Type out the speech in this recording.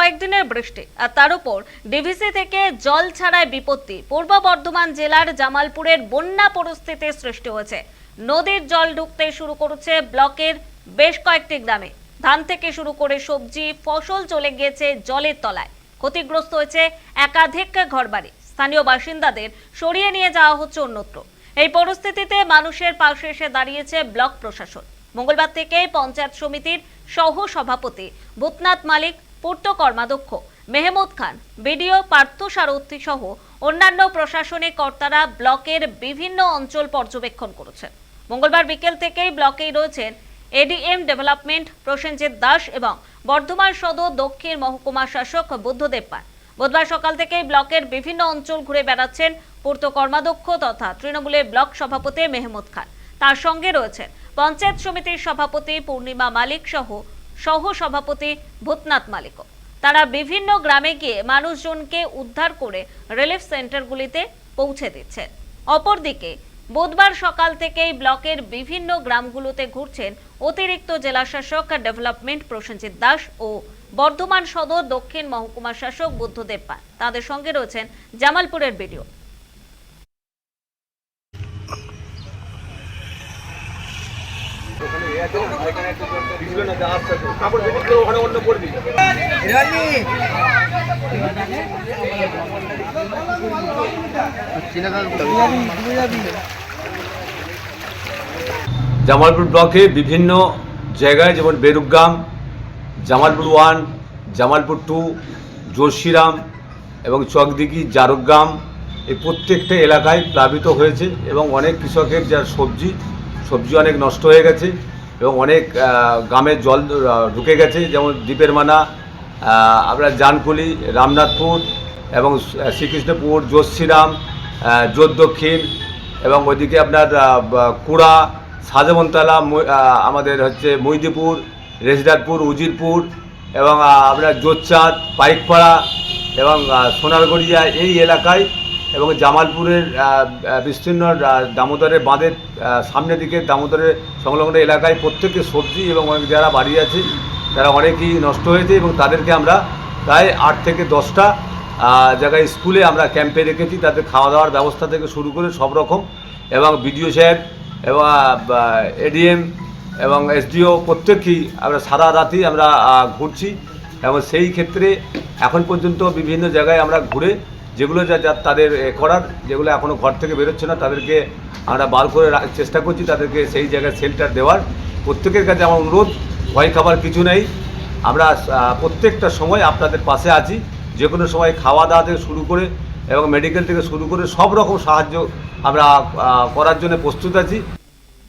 কয়েকদিনের বৃষ্টি আর তার উপর ডিভিসি থেকে জল ছাড়ায় বিপত্তি। পূর্ব বর্ধমান জেলার জামালপুরের বন্যা পরিস্থিতির সৃষ্টি হয়েছে। নদীর জল ঢুকতে শুরু করেছে ব্লকের বেশ কয়েকটি গ্রামে। ধান থেকে শুরু করে সবজি ফসল চলে গিয়েছে জলের তলায়। ক্ষতিগ্রস্ত হয়েছে একাধিক ঘরবাড়ি। স্থানীয় বাসিন্দাদের সরিয়ে নিয়ে যাওয়া হচ্ছে অন্যত্র। এই পরিস্থিতিতে মানুষের পাশে এসে দাঁড়িয়েছে ব্লক প্রশাসন। মঙ্গলবার থেকে পঞ্চায়েত সমিতির সহ সভাপতি ভূতনাথ মালিক, পূর্ত কর্মাধ্যক্ষ মেহমুদ খান, বিডিও পার্থ সারথী সহ অন্যান্য প্রশাসনিক কর্তারা ব্লকের বিভিন্ন অঞ্চল পর্যবেক্ষণ করেছেন। মঙ্গলবার বিকেল থেকেই ব্লকেই রয়েছেন এডিএম ডেভেলপমেন্ট প্রসেনজিৎ দাস এবং বর্ধমান সদর দক্ষিণ মহকুমা শাসক বুদ্ধদেব পান। বুধবার সকাল থেকেই ব্লকের বিভিন্ন অঞ্চল ঘুরে বেড়াচ্ছেন পূর্ত কর্মাধ্যক্ষ তথা তৃণমূলের ব্লক সভাপতি মেহমুদ খান। তার সঙ্গে রয়েছেন পঞ্চায়েত সমিতির সভাপতি পূর্ণিমা মালিক সহ সভাপতি ভূতনাথ মালিক। তারা বিভিন্ন গ্রামে গিয়ে মানুষজনকে উদ্ধার করে রিলিফ সেন্টারগুলিতে পৌঁছে দিচ্ছেন। অপরদিকে বুধবার সকাল থেকেই ব্লকের বিভিন্ন গ্রামগুলোতে ঘুরছেন অতিরিক্ত জেলা শাসক ডেভেলপমেন্ট প্রসেনজিৎ দাস ও বর্ধমান সদর দক্ষিণ মহকুমা শাসক বুদ্ধদেব পান। তাদের সঙ্গে রয়েছেন জামালপুরের বিডিও। জামালপুর ব্লকে বিভিন্ন জায়গায় যেমন বেরুগ্রাম, জামালপুর 1, জামালপুর 2, জোরশিরাম এবং চকদিঘি, জারগ্রাম এই প্রত্যেকটা এলাকায় প্লাবিত হয়েছে এবং অনেক কৃষকের যার সবজি অনেক নষ্ট হয়ে গেছে এবং অনেক গ্রামে জল ঢুকে গেছে, যেমন দ্বীপের মানা, আপনার জানকুলি, রামনাথপুর এবং শ্রীকৃষ্ণপুর, জোরশিরাম, জোর দক্ষিণ এবং ওইদিকে আপনার কুড়া, সাজমনতলা, আমাদের হচ্ছে মৈদিপুর, রেজদারপুর, উজিরপুর এবং আপনার জোরচাঁদ, পাইকপাড়া এবং সোনারগড়িয়া এই এলাকায় এবং জামালপুরের বিস্তীর্ণ দামোদরের বাঁধের সামনের দিকে দামোদরের সংলগ্ন এলাকায় প্রত্যেকের সবজি এবং অনেক যারা বাড়ি আছে তারা অনেকই নষ্ট হয়েছে এবং তাদেরকে আমরা প্রায় 8 থেকে 10টা জায়গায় স্কুলে আমরা ক্যাম্পে রেখেছি। তাদের খাওয়া দাওয়ার ব্যবস্থা থেকে শুরু করে সব রকম এবং বিডিও সাহেব এবং এডিএম এবং এসডিও প্রত্যেকেই আমরা সারা রাতই আমরা ঘুরছি এবং সেই ক্ষেত্রে এখন পর্যন্ত বিভিন্ন জায়গায় আমরা ঘুরে যেগুলো যা তাদের করার, যেগুলো এখনও ঘর থেকে বেরোচ্ছে না তাদেরকে আমরা বার করে চেষ্টা করছি, তাদেরকে সেই জায়গায় শেল্টার দেওয়ার। প্রত্যেকের কাছে আমার অনুরোধ, ভয় খাবার কিছু নেই, আমরা প্রত্যেকটা সময় আপনাদের পাশে আছি। যে কোনো সময় খাওয়া দাওয়া থেকে শুরু করে এবং মেডিকেল থেকে শুরু করে সব রকম সাহায্য আমরা করার জন্য প্রস্তুত আছি।